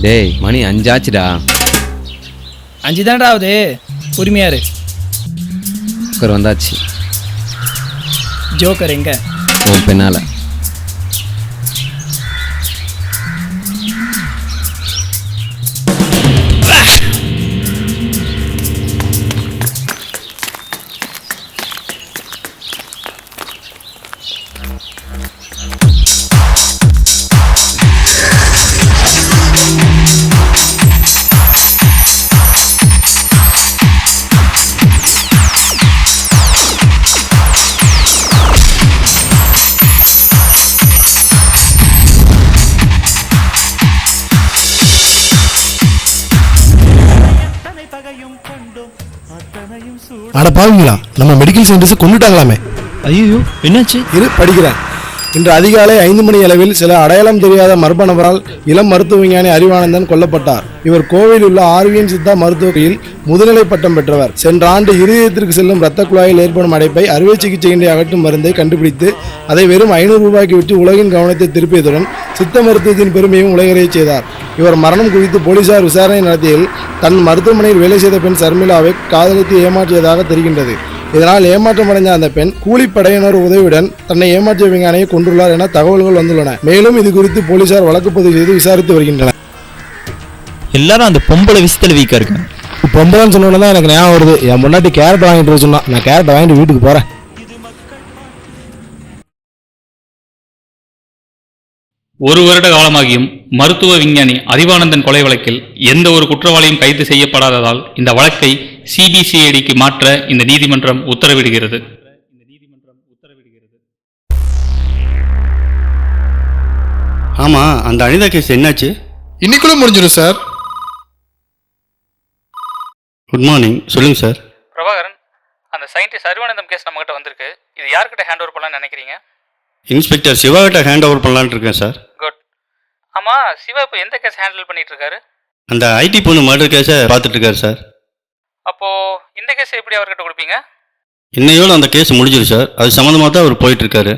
டேய் மணி 5 ஆச்சுடா. 5 தான்டா ஆகுது. உரிமையாரு ஜோக்கர் வந்தாச்சு. ஜோக்கர் எங்க? உன் பின்னால. அட பாவீங்களா, நம்ம மெடிக்கல் சயின்டிஸ்ட் கொண்டுட்டாங்களாமே. ஐயோ என்னாச்சு? இரு படிக்கிறேன். இன்று அதிகாலை 5 மணி அளவில் சில அடையாளம் தெரியாத மர்ம நபரால் இளம் மருத்துவ விஞ்ஞானி அறிவானந்தன் கொல்லப்பட்டார். இவர் கோவையில் உள்ள ஆர்விஎன் சித்தா மருத்துவரையில் முதுநிலை பட்டம் பெற்றவர். சென்ற ஆண்டு இருதயத்திற்கு செல்லும் இரத்த குழாயில் ஏற்படும் அடைப்பை அறுவை சிகிச்சையின்றி அகற்றும் மருந்தை கண்டுபிடித்து அதை வெறும் 500 ரூபாய்க்கு விட்டு உலகின் கவனத்தை திருப்பியதுடன் சித்த மருத்துவத்தின் பெருமையும் உலகறிய செய்தார். இவர் மரணம் குறித்து போலீசார் விசாரணை நடத்தியில் தன் மருத்துவமனையில் வேலை செய்த பெண் சர்மிளாவை காதலித்து ஏமாற்றியதாக தெரிகின்றது. இதனால் ஏமாற்றமடைந்த அந்த பெண் கூலிப்படையினர் உதவியுடன் தன்னை ஏமாற்றிய விஞ்ஞானியை கொண்டுள்ளார் என தகவல்கள் வந்துள்ளன. மேலும் இது குறித்து போலீசார் வழக்கு பதிவு செய்து விசாரித்து வருகின்றனர். எல்லாரும் அந்த பொம்பளை விஷயத்துல வீக்கா இருக்காங்க. பொம்பளைன்னு சொன்னோன்னு எனக்கு ஞாபகம் வருது. என் முன்னாடி கேரட் வாங்கிட்டு சொன்னா நான் கேரட் வாங்கிட்டு வீட்டுக்கு போறேன். ஒரு வருட காலமாகியும் மருத்துவ விஞ்ஞானி அறிவானந்தன் கொலை வழக்கில் எந்த ஒரு குற்றவாளியும் கைது செய்யப்படாததால் இந்த வழக்கை சிபிசிஐடிக்கு மாற்ற இந்த நீதிமன்றம் உத்தரவிடுகிறது. ஆமா, அந்த அனிதா கேஸ் என்னாச்சு? இன்னைக்குள்ள முடிஞ்சிடும் சார். குட் மார்னிங், சொல்லுங்க சார். பிரபாகரன், அந்த சயின்டிஸ்ட் அறிவானந்தம் கேஸ் நம்மகிட்ட வந்திருக்கு. இது யார்கிட்ட ஹேண்ட் ஓவர் பண்ணலாம்னு நினைக்கிறீங்க? இன்ஸ்பெக்டர் சிவா கிட்ட ஹேண்ட் ஓவர் பண்ணலான்னு இருக்கேன் சார். குட். ஆமா, சிவா இப்போ எந்த கேஸ் ஹேண்டில் பண்ணிட்டு இருக்காரு? அந்த ஐடி பொண்ணு மர்டர் கேஸை பார்த்துட்டு இருக்காரு சார். அப்போ இந்த கேஸ் எப்படி அவர்கிட்ட கொடுப்பீங்க? இன்னையோட அந்த கேஸ் முடிஞ்சிடும் சார். அது சம்மந்தமாக தான் அவர் போயிட்டு இருக்காரு.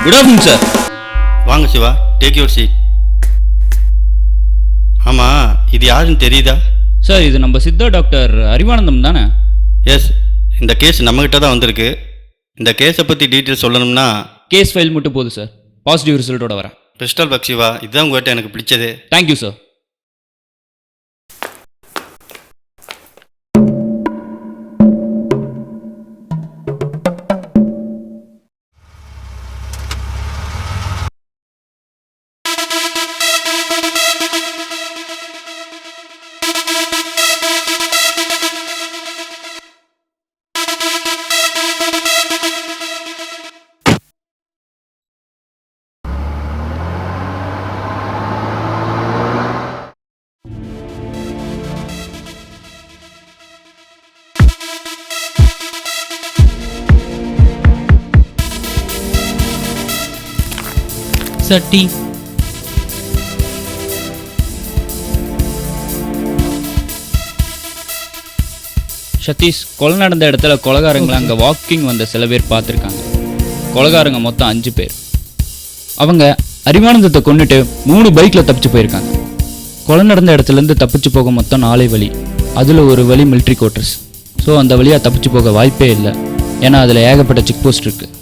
Good afternoon sir. வாங்க சிவா, டேக் யுவர் சீட். ஆமாம், இது யாருன்னு தெரியுதா? சார் இது நம்ம சித்தா டாக்டர் அறிவானந்தம் தானே? எஸ், இந்த கேஸ் நம்மகிட்ட தான் வந்திருக்கு. இந்த கேஸை பற்றி டீட்டெயில் சொல்லணும்னா கேஸ் ஃபைல் மட்டும் போதும் சார். பாசிட்டிவ் ரிசல்ட்டோட வரேன். பிஸ்டல் பக் சிவா, இதுதான் உங்கள்கிட்ட எனக்கு பிடிச்சது. Thank you sir. Sir tea. Satish, கொலை நடந்த இடத்துல கொலைகாரங்களை அங்கே வாக்கிங் வந்த சில பேர் பார்த்துருக்காங்க. கொலைகாரங்க மொத்தம் 5 பேர். அவங்க அறிவானந்தத்தை கொண்டுட்டு 3 பைக்கில் தப்பிச்சு போயிருக்காங்க. கொலை நடந்த இடத்துலேருந்து தப்பிச்சு போக மொத்தம் 4 வழி. அதில் ஒரு வழி மிலிட்ரி குவார்ட்டர்ஸ். ஸோ அந்த வழியாக தப்பிச்சு போக வாய்ப்பே இல்லை, ஏன்னா அதில் ஏகப்பட்ட செக் போஸ்ட் இருக்குது.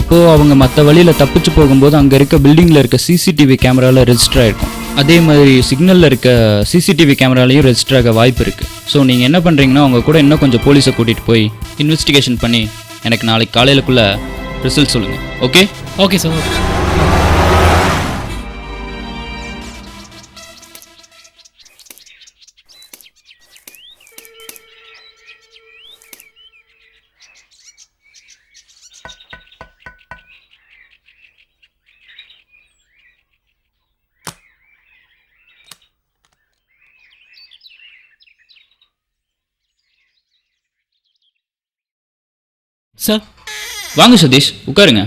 அப்போது அவங்க மற்ற வழியில் தப்பிச்சு போகும்போது அங்கே இருக்க பில்டிங்கில் இருக்க சிசிடிவி கேமராவில் ரெஜிஸ்டர் ஆகிருக்கும். அதே மாதிரி சிக்னலில் இருக்க சிசிடிவி கேமராலையும் ரெஜிஸ்டர் ஆக வாய்ப்பு இருக்குது. ஸோ நீங்கள் என்ன பண்ணுறீங்கன்னா அவங்க கூட இன்னும் கொஞ்சம் போலீஸை கூட்டிகிட்டு போய் இன்வெஸ்டிகேஷன் பண்ணி எனக்கு நாளைக்கு காலையிலக்குள்ளே ரிசல்ட் சொல்லுங்கள். Okay? Okay sir. Okay sir. வாங்க சதீஷ், உட்காருங்க.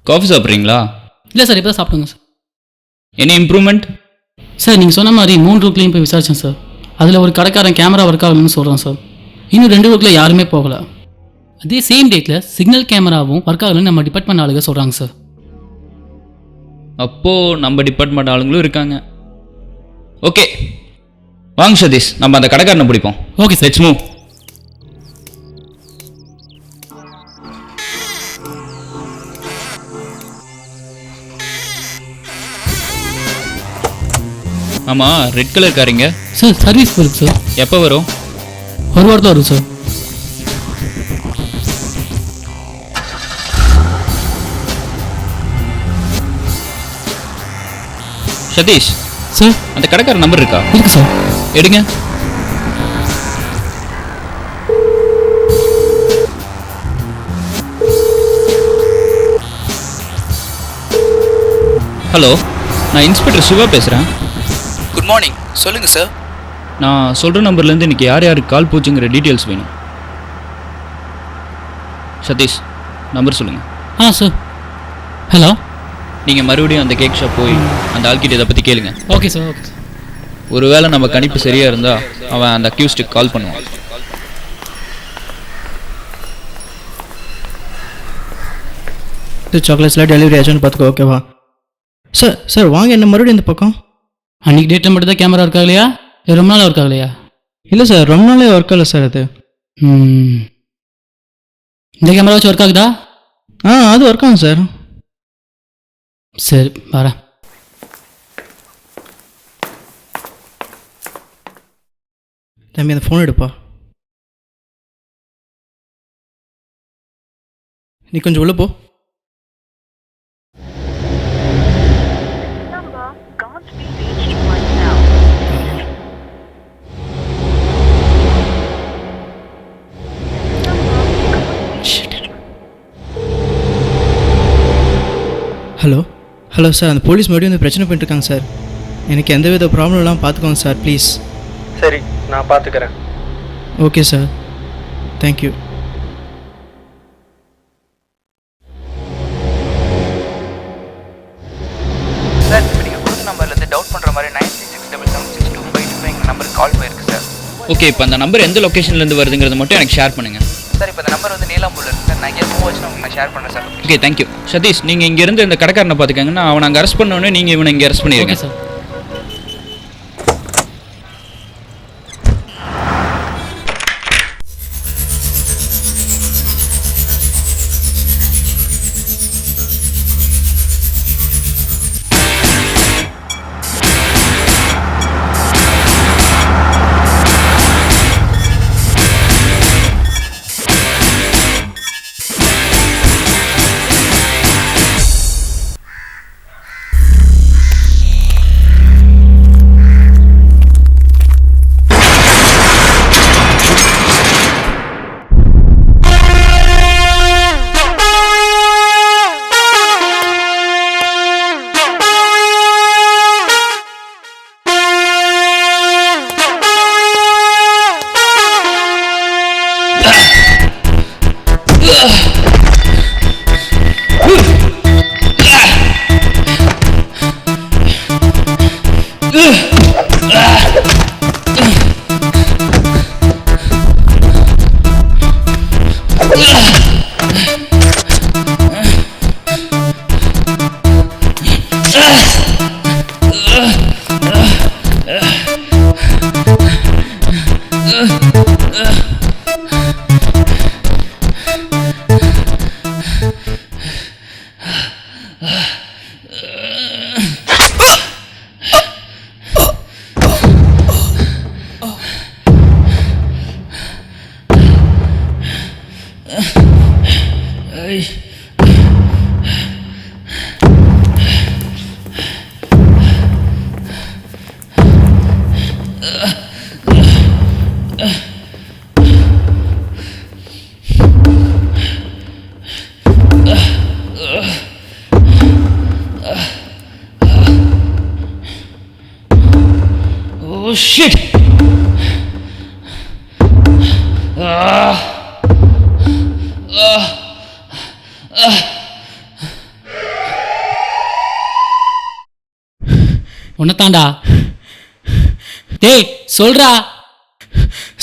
காஃபி சாப்பிட்றீங்களா? இல்லை சார், இப்போ தான் சாப்பிடுங்க சார். Any improvement? சார் நீங்கள் சொன்ன மாதிரி 3 ரூட்லேயும் போய் விசாரித்தேன் சார். அதில் ஒரு கடைக்காரன் கேமரா ஒர்க் ஆகணும்னு சொல்கிறான் சார். இன்னும் 2 ரூட்டில் யாருமே போகலை. அதே சேம் டேட்டில் சிக்னல் கேமராவும் ஒர்க் ஆகணும்னு நம்ம டிபார்ட்மெண்ட் ஆளுங்க சொல்கிறாங்க சார். அப்போது நம்ம டிபார்ட்மெண்ட் ஆளுங்களும் இருக்காங்க. ஓகே வாங்க சதீஷ், நம்ம அந்த கடைக்காரனை பிடிப்போம். Okay sir. Let's move. ஆமாம், ரெட் கலர் காரிங்க சார் சர்வீஸ் வருது சார். எப்போ வரும்? ஒரு வாரத்தில் வரும் சார். சதீஷ் சார் அந்த கடைக்கார நம்பர் இருக்கா? இருக்கு சார். எடுங்க. ஹலோ, நான் இன்ஸ்பெக்டர் சிவா பேசுகிறேன். Good morning. சொல்லுங்கள் சார். நான் சொல்கிற நம்பர்லேருந்து இன்றைக்கி யார் யாருக்கு கால் போச்சுங்கிற டீட்டெயில்ஸ் வேணும். சதீஷ் நம்பர் சொல்லுங்கள். சார். ஹலோ. நீங்கள் மறுபடியும் அந்த கேக் ஷாப் போய் அந்த ஆள்கிட்ட இதை பற்றி கேளுங்க. Okay sir. Okay sir. ஒருவேளை நம்ம கணிப்பு சரியாக இருந்தால் அவன் அந்த அக்யூஸ்டுக்கு கால் பண்ணுவான். சாக்லேட்ஸ்லாம் டெலிவரி ஆச்சுன்னு பார்த்துக்கோ, ஓகேவா? சார் சார் வாங்க, என்ன மறுபடியும் இந்த பக்கம். அன்றைக்கி டேட்டில் மட்டும் தான் கேமரா ஒர்க் ஆகலையா? ரொம்ப நாள் ஒர்க் ஆகலையா? இல்லை சார், ரொம்ப நாளே ஒர்க் ஆகலை சார். அது இந்த கேமரா வச்சு ஒர்க் ஆகுதா? அது ஒர்க் ஆகும் சார். சரி வரேன். தம்பி அந்த ஃபோன் எடுப்பா. நீ கொஞ்சம் உள்ள போ. ஹலோ ஹலோ சார், அந்த போலீஸ் மறுபடியும் வந்து பிரச்சனை பண்ணிட்டுருக்காங்க சார். எனக்கு எந்த வித ப்ராப்ளம் இல்லாமல் பார்த்துக்கோங்க சார், ப்ளீஸ். சரி, நான் பார்த்துக்கிறேன். Okay sir, thank you. சார், இப்போ நீங்கள் கொடுத்த நம்பர்லேருந்து டவுட் பண்ணுற மாதிரி 9367762525 நம்பருக்கு கால் போயிருக்கு சார். ஓகே, இப்போ அந்த நம்பர் எந்த லொக்கேஷன்லேருந்து வருதுங்கிறத மட்டும் எனக்கு ஷேர் பண்ணுங்கள். சார் இப்போ இந்த நம்பர் வந்து நீலாம்பூரில் இருக்குது சார். நான் இங்கே மூவ் வச்சு நான் ஷேர் பண்ணுறேன் சார். Okay thank you. சதீஷ் நீங்கள் இங்கேருந்து இந்த கடைக்காரனை பார்த்துக்கங்கன்னா அவனை அங்கே அரெஸ்ட் பண்ணோன்னே நீங்கள் இவனை இங்கே அரெஸ்ட் ஓகே பண்ணியிருக்கேன். சார். Oh shit! உன்னதாண்டா. டேய் சொல்றா.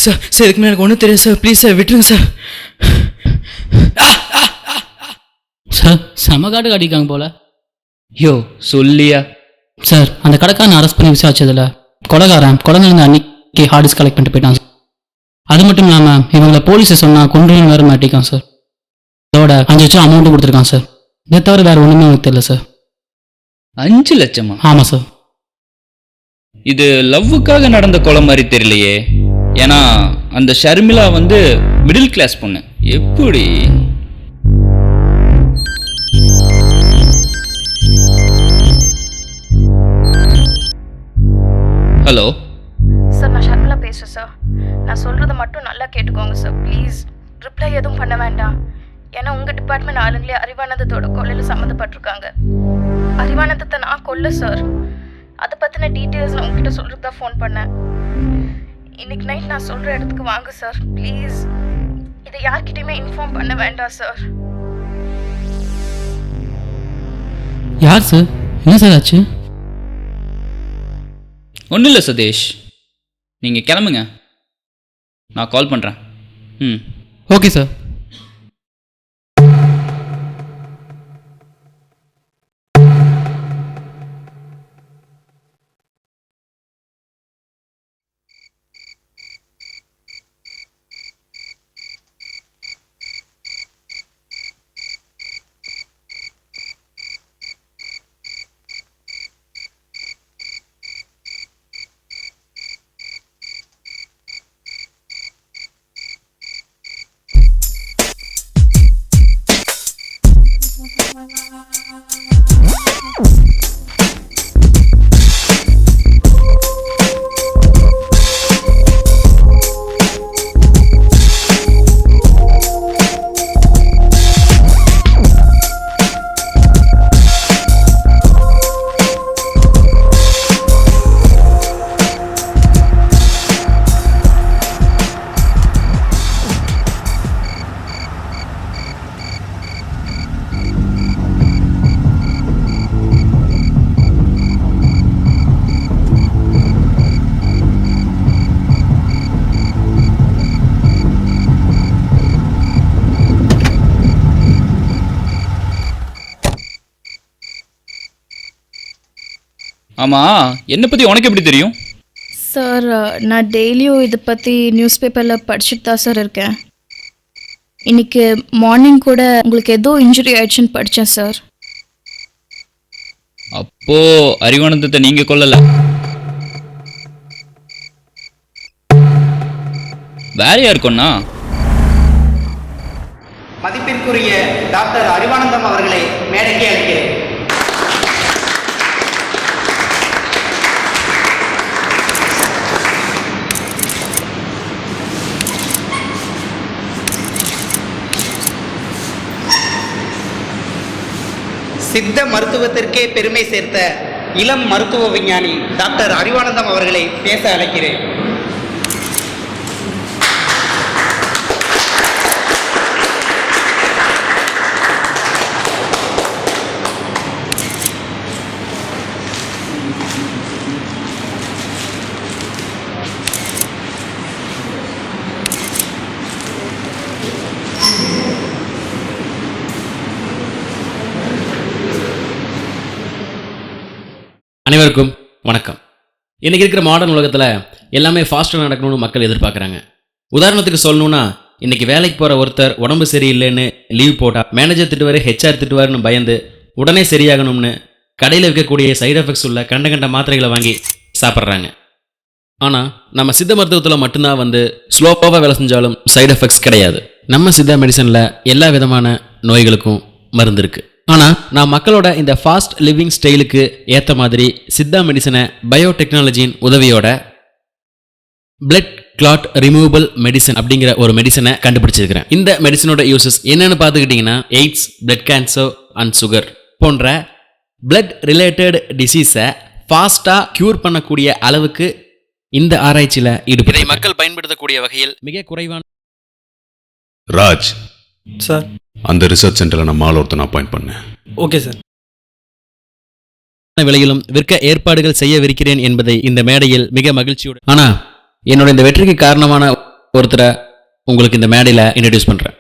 சார் சார் இதுக்கு மேலே எனக்கு ஒன்றும் தெரியாது சார், ப்ளீஸ் சார் விட்டுருங்க சார். சார் செமகாடு காட்டிக்காங்க போல. யோ சொல்லியா? சார் அந்த கடைக்காரனை அரெஸ்ட் பண்ணி விசாரிச்சதில்ல கொலைகாரன் குழந்தைங்க அன்னைக்கு ஹார்ட் டிஸ்க் கலெக்ட் பண்ணிட்டு போயிட்டான் சார். அது மட்டும் இல்லாமல் இவங்களை போலீஸை சொன்னால் கொண்டுன்னு வேறு மாட்டிக்கான் சார். அதோட 5 லட்சம் அமௌண்ட்டும் கொடுத்துருக்கான் சார். இதை தவிர வேறு ஒன்றுமே எனக்கு தெரியல சார். 5 லட்சமா? ஆமாம் சார். இது லவ்வுக்காக நடந்த கொலை மாதிரி தெரியலையே. ஏன்னா அந்த ஷர்மிளா வந்து மிடில் கிளாஸ் பொண்ணு. எப்படி? ஹலோ சார், நான் ஷர்மிளா பேசுகிறேன் சார். நான் சொல்கிறத மட்டும் நல்லா கேட்டுக்கோங்க சார் ப்ளீஸ். ரிப்ளை எதுவும் பண்ண வேண்டாம். ஏன்னா உங்கள் டிபார்ட்மெண்ட் ஆளுங்களே அறிவானந்தத்தோட கொலையில் சம்மந்தப்பட்டிருக்காங்க. அறிவானந்தத்தை நான் கொல்ல சார். அதை பற்றின டீட்டெயில்ஸ் நான் உங்ககிட்ட சொல்கிறதுக்கு தான் ஃபோன் பண்ணேன். இன்னைக்கு நைட் நான் சொல்கிற இடத்துக்கு வாங்க சார் ப்ளீஸ். இதை யார்கிட்டையுமே இன்ஃபார்ம் பண்ண வேண்டாம் சார். யார் சார்? என்ன சார் ஆச்சு? ஒன்றும் இல்லை சதீஷ், நீங்கள் கிளம்புங்க, நான் கால் பண்ணுறேன். ம் ஓகே சார். ஆமாம், என்னை பற்றி உனக்கு எப்படி தெரியும்? சார் நான் டெய்லியும் இதை பற்றி நியூஸ் பேப்பரில் படிச்சுட்டு தான் சார் இருக்கேன். இன்னைக்கு மார்னிங் கூட உங்களுக்கு ஏதோ இன்ஜுரி ஆயிடுச்சுன்னு படித்தேன் சார். அப்போது அறிவானந்தத்தை நீங்கள் கொல்லலை, வேற யாருக்குன்னா? மதிப்பிற்குரிய டாக்டர் அறிவானந்தம் அவர்களை மேடைக்கு அழைக்கிறேன். சித்த மருத்துவத்திற்கே பெருமை சேர்த்த இளம் மருத்துவ விஞ்ஞானி டாக்டர் அறிவானந்தம் அவர்களை பேச அழைக்கிறேன். அனைவருக்கும் வணக்கம். இன்றைக்கி இருக்கிற மாடர்ன் உலகத்தில் எல்லாமே ஃபாஸ்ட்டாக நடக்கணும்னு மக்கள் எதிர்பார்க்குறாங்க. உதாரணத்துக்கு சொல்லணுன்னா, இன்றைக்கி வேலைக்கு போகிற ஒருத்தர் உடம்பு சரியில்லைன்னு லீவ் போட்டால் மேனேஜர் திட்டுவார், ஹெச்ஆர் திட்டுவார்னு பயந்து உடனே சரியாகணும்னு கடையில் விற்கக்கூடிய சைடு எஃபெக்ட்ஸ் உள்ள கண்ட மாத்திரைகளை வாங்கி சாப்பிட்றாங்க. ஆனால் நம்ம சித்த மருத்துவத்தில் மட்டும்தான் ஸ்லோவாக வேலை செஞ்சாலும் சைடு எஃபெக்ட்ஸ் கிடையாது. நம்ம சித்தா மெடிசனில் எல்லா விதமான நோய்களுக்கும் மருந்து இருக்குது. ஆனால் நான் மக்களோட இந்த ஃபாஸ்ட் லிவிங் ஸ்டைலுக்கு ஏற்ற மாதிரி சித்தா மெடிசனை பயோடெக்னாலஜியின் உதவியோட பிளட் கிளாட் ரிமூவபிள் மெடிசன் அப்படிங்கிற ஒரு மெடிசனை கண்டுபிடிச்சிருக்கிறேன். இந்த மெடிசனோட யூசஸ் என்னன்னு பார்த்துக்கிட்டிங்கன்னா, AIDS, blood cancer and sugar போன்ற பிளட் ரிலேட்டட் டிசீஸை ஃபாஸ்ட்டாக க்யூர் பண்ணக்கூடிய அளவுக்கு இந்த ஆராய்ச்சியில் ஈடுபட்டு இதை மக்கள் பயன்படுத்தக்கூடிய வகையில் மிக குறைவான. ராஜ் சார், அந்த ரிசர்ச் சென்டரில் நான் மால் ஒருத்தனை அப்பாயிண்ட் பண்ணேன். Okay sir. விலையிலும் விற்க ஏற்பாடுகள் செய்யவிருக்கிறேன் என்பதை இந்த மேடையில் மிக மகிழ்ச்சியோடு, ஆனால் என்னோட இந்த வெற்றிக்கு காரணமான ஒருத்தரை உங்களுக்கு இந்த மேடையில் இன்ட்ரடியூஸ் பண்ணுறேன்.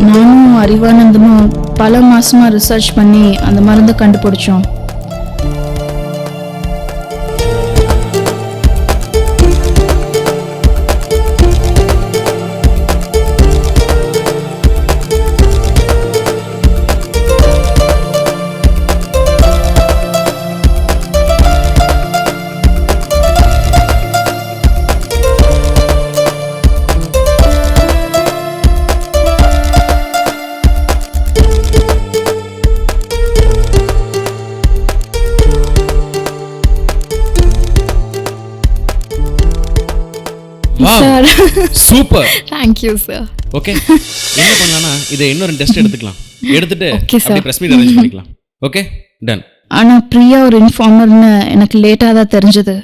நானும் அறிவானந்தமும் பல மாசமா ரிசர்ச் பண்ணி அந்த மருந்தை கண்டுபிடிச்சோம். Sir, super, thank you sir. Okay, என்ன பண்ணலாம்னா இதை இன்னொரு டெஸ்ட் எடுத்துக்கலாம், எடுத்துட்டு Okay, sir. அப்படியே பிரஸ் மீட் அரேஞ்ச் பண்ணிக்கலாம். Okay, done. ஆனா பிரியா ஒரு இன்ஃபார்மர்னு எனக்கு லேட்டாக தான் தெரிஞ்சது.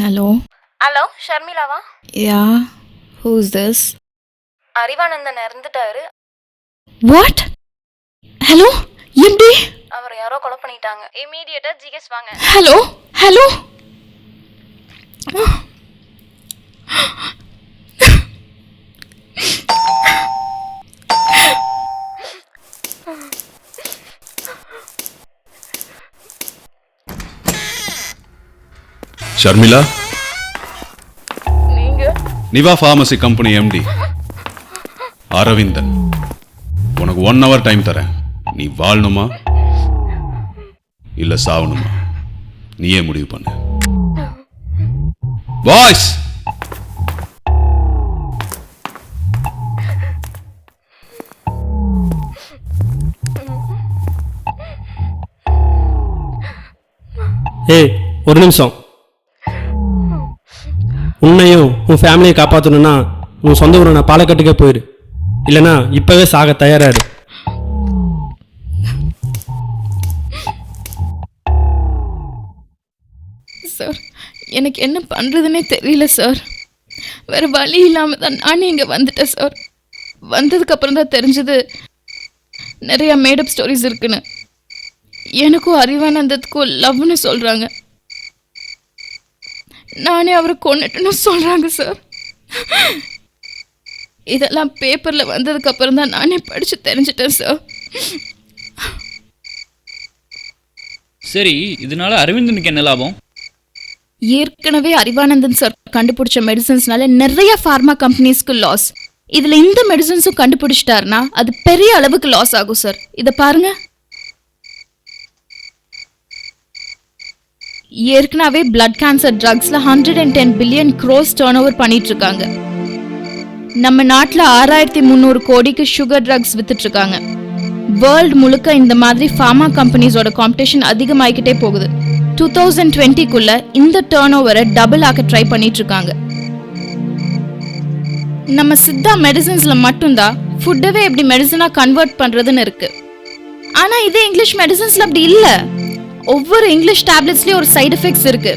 ஹலோ ஹலோ, ஷர்மிளாவா? Yeah, who is this? Arivanandhan இறந்துட்டாரு. வாட்? ஹலோ, எப்படி? அவர் யாரோ கொலை பண்ணிட்டாங்க. இமீடியட்டா ஜிஎஸ் வாங்க. Hello hello. ஷர்மிளா, நீங்க? Niva pharmacy company MD Aravindhan. உனக்கு 1 hour டைம் தரேன். நீ வாழணுமா இல்லை சாவணுமா? நீயே முடிவு பண்ணு. பாய்ஸ், ஏய் ஒரு நிமிஷம். உன்னையும் உன் ஃபேமிலியை காப்பாற்றணும்னா உன் சொந்த ஊரான பாலக்காட்டுக்கே போயிடு, இல்லைனா இப்போவே சாக தயாராரு. சார் எனக்கு என்ன பண்ணுறதுனே தெரியல சார். வேறு வழி இல்லாமல் தான் நானே இங்கே வந்துட்டேன் சார். வந்ததுக்கப்புறம் தான் தெரிஞ்சது நிறையா மேடப் ஸ்டோரிஸ் இருக்குன்னு. எனக்கும் அறிவானந்தத்துக்கும் லவ்னு சொல்கிறாங்க. நானே அவரை கொண்டுட்டுன்னு சொல்கிறாங்க சார். இதெல்லாம் பேப்பரில் வந்ததுக்கப்புறம் தான் நானே படித்து தெரிஞ்சிட்டேன் சார். சரி, இதனால அரவிந்தனுக்கு என்ன லாபம்? ஏற்கனவே அறிவானந்தன் சார் கண்டுபிடிச்ச மெடிசன்ஸ்னால நிறைய ஃபார்மா கம்பெனிஸ்க்கு லாஸ். இதில் இந்த மெடிசன்ஸும் கண்டுபிடிச்சிட்டாருன்னா அது பெரிய அளவுக்கு லாஸ் ஆகும் சார். இதை பாருங்க, ஏற்கனவே பிளட் கேன்சர் ட்ரக்ஸ்ல 110 பில்லியன் க்ரோஸ் டர்ன் ஓவர் பண்ணிட்டு இருக்காங்க. நம்ம நாட்டில் 6300 கோடிக்கு சுகர் ட்ரக்ஸ் வித்துட்டு இருக்காங்க. வேர்ல்டு முழுக்க இந்த மாதிரி ஃபார்மா கம்பெனிஸோட காம்படிஷன் அதிகமாகிக்கிட்டே போகுது. 2020க்குள்ள இந்த டர்ன் ஓவரை டபுள் ஆக்க ட்ரை பண்ணிட்டு இருக்காங்க. நம்ம சித்தா மெடிசன்ஸ்ல மட்டும்தான் ஃபுட்டவே எப்படி மெடிசனா கன்வெர்ட் பண்றதுன்னு இருக்கு. ஆனா இதே இங்கிலீஷ் மெடிசன்ஸ்ல அப்படி இல்ல. ஒவ்வொரு இங்கிலீஷ் டேப்லெட்ஸ்லயும் ஒரு சைடு எஃபெக்ட்ஸ் இருக்கு.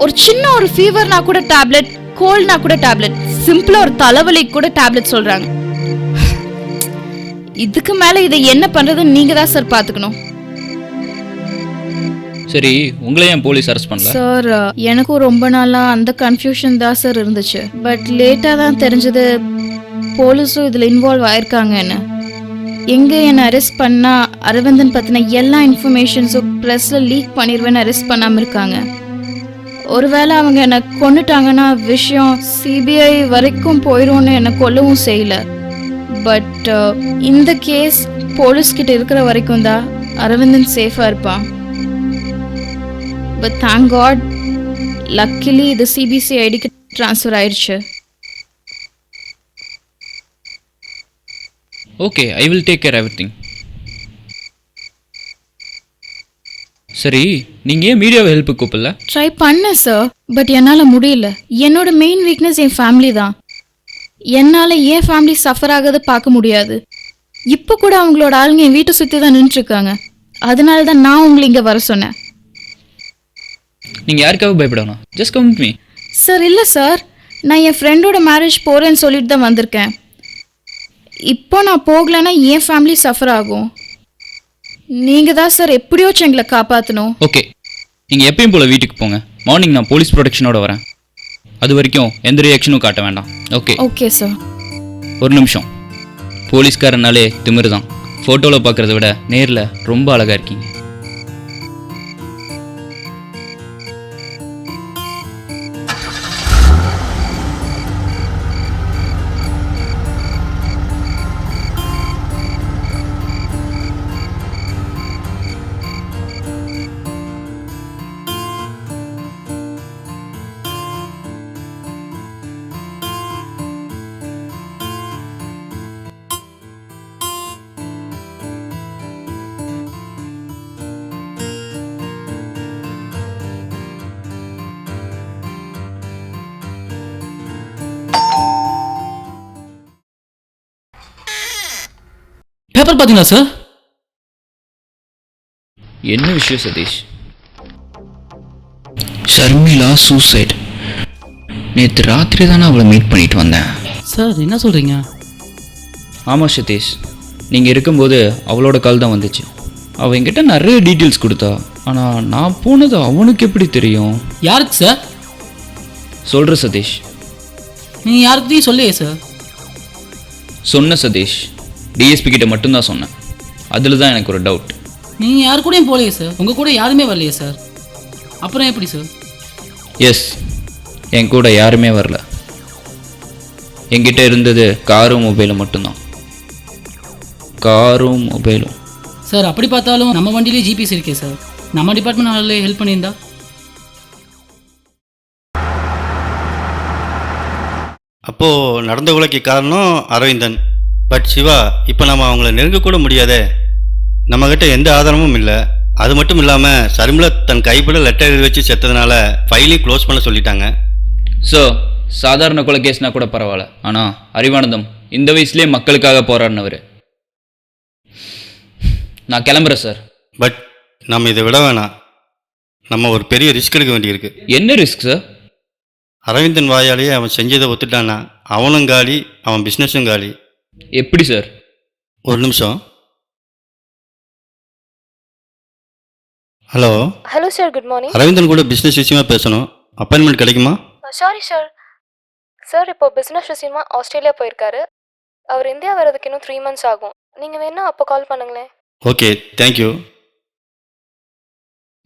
ஒரு சின்ன ஒரு ஃபீவர்னா கூட டேப்லெட், கோல்ட்னா கூட டேப்லெட், சிம்பிளா ஒரு தலைவலிக்கு கூட டேப்லெட் சொல்றாங்க. இதுக்கு மேல இதை என்ன பண்றதுன்னு நீங்க தான் சார் பாத்துக்கணும். சரி, உங்களை ஏன் போலீஸ் அரெஸ்ட் பண்ணல? சார் எனக்கும் ரொம்ப நாளா அந்த கன்ஃபியூஷன் தான் சார் இருந்துச்சு. பட் லேட்டா தான் தெரிஞ்சது போலீஸும் இதுல இன்வால்வ் ஆயிருக்காங்கன்னு. எங்க என்னை அரெஸ்ட் பண்ணா அரவிந்தன் பத்தின எல்லா இன்ஃபர்மேஷன்ஸும் ப்ரெஸ்ல லீக் பண்ணிடுவேன்னு அரெஸ்ட் பண்ணாம இருக்காங்க. ஒருவேளை அவங்க என்னை கொன்னுட்டாங்கன்னா விஷயம் சிபிஐ வரைக்கும் போயிடும்னு என்னை கொல்லவும் செய்யல. பட் இந்த கேஸ் போலீஸ் கிட்ட இருக்கிற வரைக்கும் தான் அரவிந்தன் சேஃபா இருப்பான். பட் தேங்க் காட், லக்கிலி இது சிபிசிஐடிக்கு ட்ரான்ஸ்ஃபர் ஆயிடுச்சு. Okay, I will take care everything. சரி, நீங்க ஏன் மீடியாவை ஹெல்ப் கூப்பிடல? ட்ரை பண்ணேன் சார், பட் என்னால் முடியல. என்னோட மெயின் வீக்னஸ் என் ஃபேமிலி தான். என்னால் ஏன் ஃபேமிலி சஃபர் ஆகாத பார்க்க முடியாது. இப்போ கூட அவங்களோட ஆளுங்க என் வீட்டை சுற்றி தான் நின்றுருக்காங்க. அதனால தான் நான் உங்களை இங்கே வர சொன்னேன். நீங்க யாருக்காக பயப்படணும்? Just come with me. Sir இல்லை சார், நான் என் ஃப்ரெண்டோட மேரேஜ் போகிறேன்னு சொல்லிட்டு தான் வந்திருக்கேன். இப்போ நான் போகலைன்னா என் ஃபேமிலி சஃபர் ஆகும். நீங்கள் தான் சார் எப்படியோச்சும் எங்களை காப்பாற்றணும். ஓகே, நீங்கள் எப்பயும் போல் வீட்டுக்கு போங்க. மார்னிங் நான் போலீஸ் ப்ரொடெக்ஷனோட வரேன். அது வரைக்கும் எந்த ரியாக்ஷனும் காட்ட வேண்டாம். ஓகே? Okay sir. ஒரு நிமிஷம். போலீஸ்காரனாலே திமிரு தான். ஃபோட்டோவில் பார்க்குறத விட நேரில் ரொம்ப அழகாக இருக்கீங்க. பேப்பர் பார்த்தீங்களா சார்? என்ன விஷயம் சதீஷ்? ஷர்மிளா சூசைட். நேற்று ராத்திரி தானே அவளை மீட் பண்ணிட்டு வந்தேன். சார் என்ன சொல்கிறீங்க? ஆமாம் சதீஷ், நீங்கள் இருக்கும்போது அவளோட கால் தான் வந்துச்சு. அவள் என்கிட்ட நிறைய டீட்டெயில்ஸ் கொடுத்தா. ஆனால் நான் போனது அவனுக்கு எப்படி தெரியும்? யாருக்கு சார் சொல்கிற சதீஷ்? நீங்கள் யாருக்கிட்டையும் சொல்லையே சார். சொன்ன சதீஷ், டிஎஸ்பி கிட்ட மட்டும்தான் சொன்னேன். அதில் தான் எனக்கு ஒரு டவுட். நீங்கள் யாரு கூடயும் போகலையே சார். உங்கள் கூட யாருமே வரலையே சார். அப்புறம் எப்படி சார்? எஸ், என் கூட யாருமே வரல. என்கிட்ட இருந்தது காரும் மொபைலும் மட்டும்தான். காரும் மொபைலும். சார் அப்படி பார்த்தாலும் நம்ம வண்டியிலே ஜிபிஎஸ் இருக்கே சார். நம்ம டிபார்ட்மெண்ட் ஆளே ஹெல்ப் பண்ணியிருந்தா? அப்போது நடந்த கொலைக்கு காரணம் அரவிந்தன். பட் சிவா, இப்போ நம்ம அவங்கள நெருங்கக்கூட முடியாதே. நம்மக்கிட்ட எந்த ஆதாரமும் இல்லை. அது மட்டும் இல்லாமல் சர்மிளா தன் கைப்பட லெட்டர் எழுதி வச்சு செத்ததுனால ஃபைலையும் க்ளோஸ் பண்ண சொல்லிட்டாங்க. ஸோ சாதாரண கொலை கேஸ்னா கூட பரவாயில்ல, ஆனால் அறிவானந்தம் இந்த வயசுலேயே மக்களுக்காக போராடினவர். நான் கிளம்புறேன் சார். பட் நம்ம இதை விட வேணாம். நம்ம ஒரு பெரிய ரிஸ்க் எடுக்க வேண்டியிருக்கு. என்ன ரிஸ்க் சார்? அரவிந்தன் வாயாலேயே அவன் செஞ்சதை ஒத்துட்டானா அவனும் காலி, அவன் பிஸ்னஸும் காலி. எப்படி சார்? ஒரு நிமிஷம். Hello. Hello sir, good morning. Aravindan கூட பிஸ்னஸ் விஷயமா பேசணும். அப்பாயின்மெண்ட் கிடைக்குமா? Sorry sir. சார் இப்போ பிஸ்னஸ் விஷயமா ஆஸ்திரேலியா போயிருக்காரு. அவர் இந்தியா வர்றதுக்கு இன்னும் 3 months ஆகும். நீங்கள் வேணா அப்போ கால் பண்ணுங்களேன். Okay, thank you.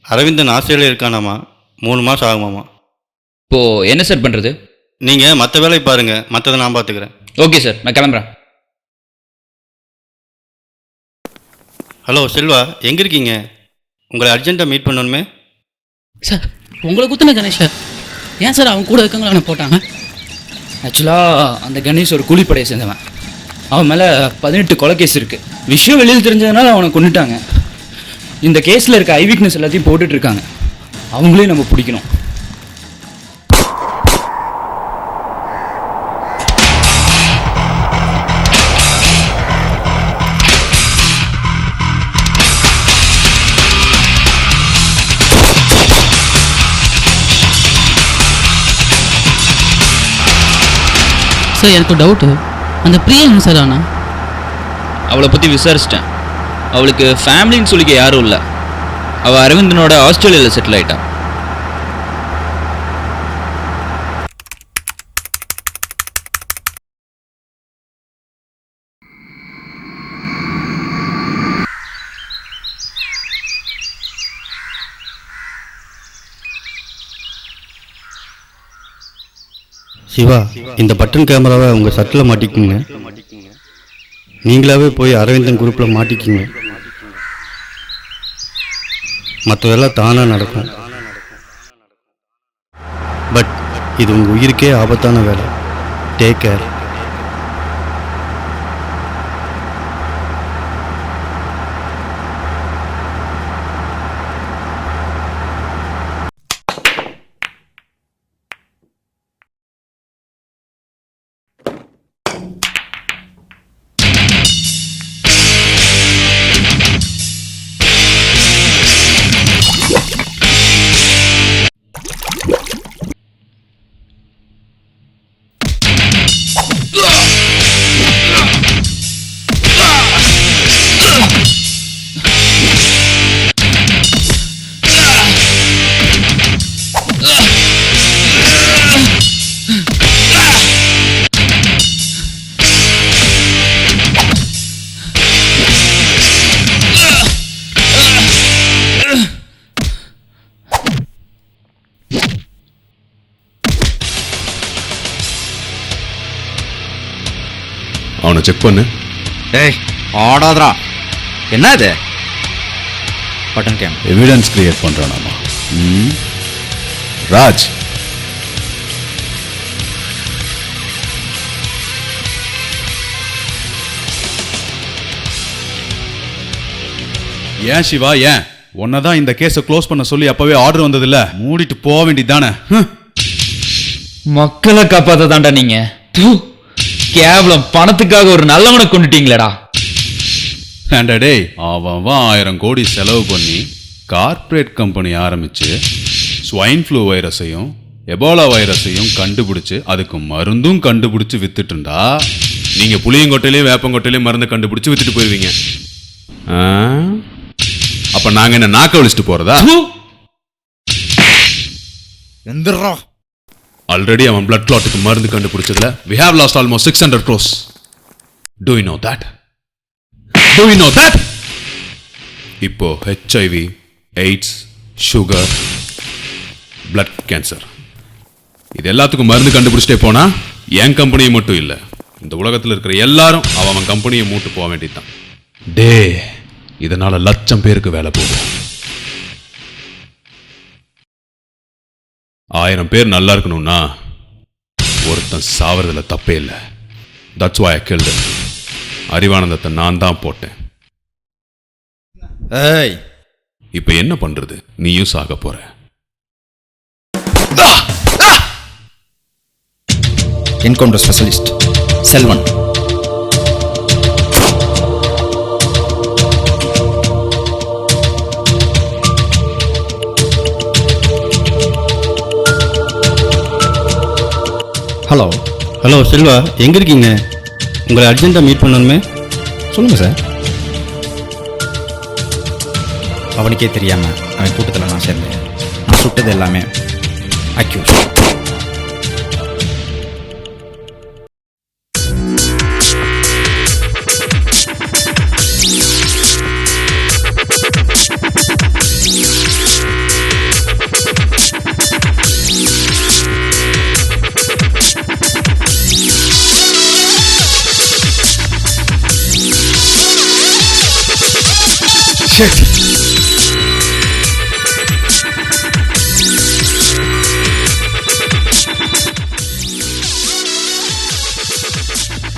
அரவிந்தன் ஆஸ்திரேலியா இருக்கானாமா, 3 மாதம் ஆகுமாமா. இப்போது என்ன சார் பண்ணுறது? நீங்கள் மற்ற வேலையை பாருங்கள், மற்றதை நான் பார்த்துக்கிறேன். ஓகே சார், நான் கிளம்புறேன். ஹலோ செல்வா, எங்கே இருக்கீங்க? உங்களை அர்ஜென்ட்டாக மீட் பண்ணணுமே. சார் உங்களை குத்துன கணேஷ் சார், ஏன் சார் அவன் கூட இருக்கவங்கள அவனை போட்டாங்க? ஆக்சுவலாக அந்த கணேஷ் ஒரு கூலிப்படையை சேர்ந்தவன். அவன் மேலே 18 கொலை கேஸ் இருக்குது. விஷயம் வெளியில் தெரிஞ்சதுனால அவனை கொண்டுட்டாங்க. இந்த கேஸில் இருக்க ஐ வீக்னஸ் எல்லாத்தையும் போட்டுட்ருக்காங்க. அவங்களையும் நம்ம பிடிக்கணும். சார் எனக்கு டவுட்டு, அந்த பிரியா என்ன சார் ஆனா? அவளை பற்றி விசாரிச்சிட்டேன். அவளுக்கு ஃபேமிலின்னு சொல்லிக்க யாரும் இல்லை. அவள் அரவிந்தனோட ஆஸ்திரேலியாவில் செட்டில் ஆகிட்டான். சிவா, இந்த பட்டன் கேமராவை உங்கள் சட்டில் மாட்டிக்கிங்க. நீங்களாவே போய் அரவிந்தன் குரூப்பில் மாட்டிக்கிங்க. மற்றதெல்லாம் தானாக நடக்கும். பட் இது உங்கள் உயிருக்கே ஆபத்தான வேலை. Take care. அவனை செக் பண்ணு. டேய் ஆடாதரா, என்ன இது? பட்டன் கேம் எவிடன்ஸ் கிரியேட் பண்றானாமா. ராஜ், ஏன் சிவா, ஏன் உன்னதான் இந்த கேஸை க்ளோஸ் பண்ண சொல்லி அப்பவே ஆர்டர் வந்ததில்ல? மூடிட்டு போக வேண்டியதானே? மக்களை காப்பாற்ற தாண்டா நீங்க. கேவலம் பணத்துக்காக ஒரு நல்லவனை கொண்டுட்டீங்களேடா. டேய், அவன் 1000 கோடி செலவு பண்ணி கார்ப்பரேட் கம்பெனி ஆரம்பிச்சு ஸ்வைன் ஃப்ளூ வைரஸையும் எபோலா வைரஸையும் கண்டுபிடிச்சு அதுக்கு மருந்தும் கண்டுபிடிச்சு வித்துட்டுண்டா, நீங்க புளியங்கொட்டையிலையும் வேப்பங்கொட்டையிலையும் மருந்து கண்டுபிடிச்சு வித்துட்டு போயிருவீங்க. அப்ப நாங்க என்ன நாக்க ஒழிச்சிட்டு போறதா? எந்திரா. ஆல்ரெடி அவன் பிளட் கிளாட்டுக்கு மருந்து கண்டுபிடிச்சதுல we have lost almost 600 crores. Do you know that? Do you know that? இப்போ HIV, AIDS, sugar, blood cancer இது எல்லாத்துக்கும் மருந்து கண்டுபிடிச்சிட்டே போனா என் கம்பெனியை மட்டும் இல்லை, இந்த உலகத்தில் இருக்கிற எல்லாரும் அவன் கம்பெனியை மூட்டு போக வேண்டியதுதான். டே, இதனால 1,00,000 பேருக்கு வேலை போகும். 1000 பேர் நல்லா இருக்கணும்னா ஒருத்தன் சாவறதுல தப்பே இல்லை. That's why I killed him. அறிவானந்தத்தை நான் தான் போட்டேன். ஏய், இப்போ என்ன பண்றது? நீயும் சாக போற. Encounter specialist Selvan. Hello hello Selva, எங்கே இருக்கீங்க? உங்களை அர்ஜென்ட்டாக மீட் பண்ணணுமே. சொல்லுங்கள் சார். அவனுக்கே தெரியாமல் அவன் கூட்டத்தில் நான் சேர்ந்தேன். நான் சுட்டது எல்லாமே அக்யூஸ்.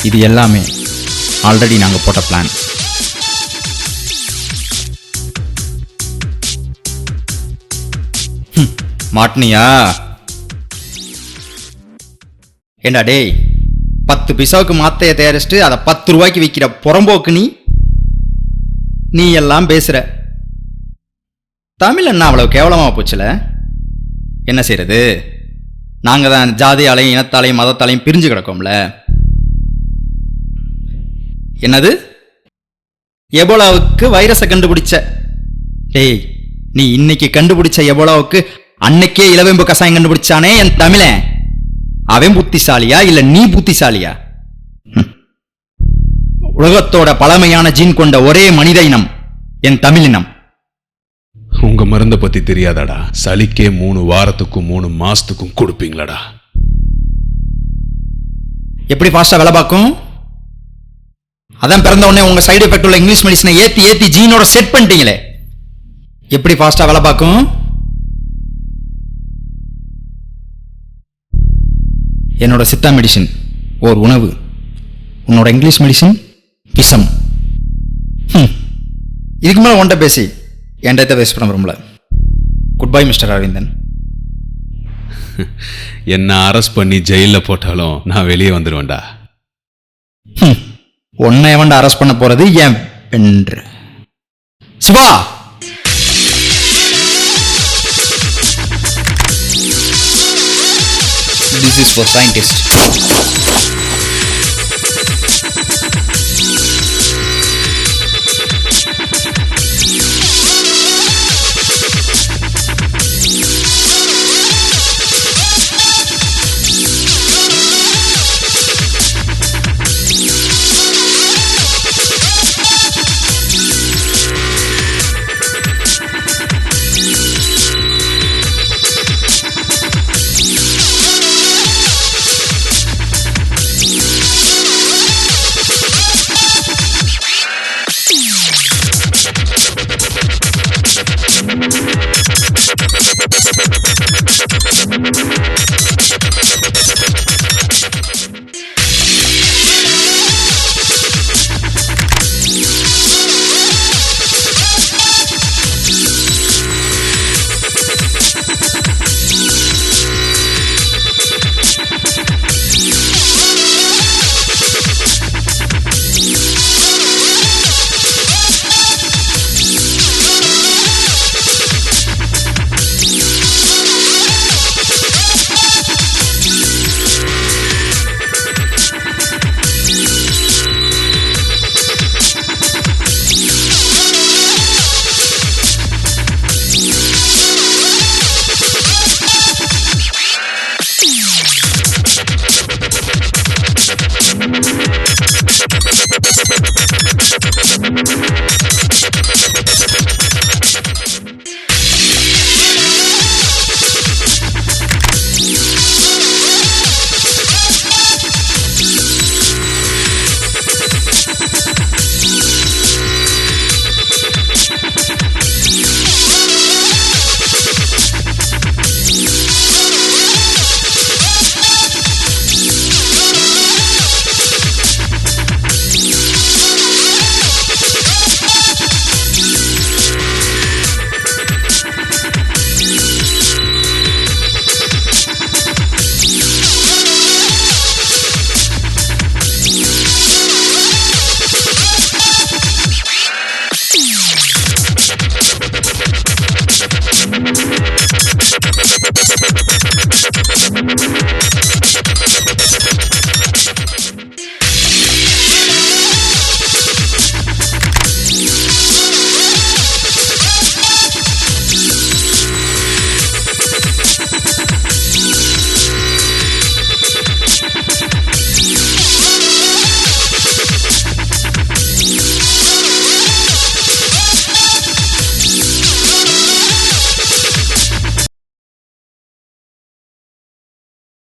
இது எல்லாமே ஆல்ரெடி நாங்கள் போட்ட பிளான். மாட்டினியா? ஏண்டா டேய், 10 பைசாவுக்கு மாத்தையை தயாரிச்சுட்டு அதை 10 ரூபாய்க்கு விற்கிற புறம்போக்கு நீ எல்லாம் பேசுற. தமிழ் என்ன அவ்வளவு கேவலமா போச்சுல? என்ன செய்யறது? நாங்க தான் ஜாதியாலையும் இனத்தாலையும் மதத்தாலையும் பிரிஞ்சு கிடக்கோம்ல. என்னது? எபோலாவுக்கு வைரஸை கண்டுபிடிச்ச? டேய், நீ இன்னைக்கு கண்டுபிடிச்ச எபோலாவுக்கு அன்னைக்கே இளவேம்பு கசாயம் கண்டுபிடிச்சானே என் தமிழன். அவன் புத்திசாலியா இல்ல நீ புத்திசாலியா? உலகத்தோட பழமையான ஜீன் கொண்ட ஒரே மனித இனம் என் தமிழினம். உங்க மருந்தை பத்தி தெரியாதாடா? சளிக்கே 3 வாரத்துக்கும் 3 மாசத்துக்கும் கொடுப்பீங்களாடா? எப்படி ஃபாஸ்டா வேலை பார்க்கும்? அதான் பிறந்த உடனே உங்க சைடு எஃபெக்ட் உள்ள இங்கிலீஷ் மெடிசனை ஏத்தி ஜீனோட செட் பண்ணிட்டீங்களே. எப்படி ஃபாஸ்டா வேலை பார்க்கும்? என்னோட சித்தா மெடிசின் ஒரு உணவு, உன்னோட இங்கிலீஷ் மெடிசின் விஷம். இதுக்கு மேலே ஒன்றை பேசி என் டேத்தை வேஸ்ட் பண்ண விரும்பல. Good bye mister Aravindan. என்ன அரெஸ்ட் பண்ணி ஜெயிலில் போட்டாலும் நான் வெளியே வந்துடுவேன்டா. உன்னை எவன்டா அரெஸ்ட் பண்ண போறது? ஏன் வென்று Siva. This is for scientists.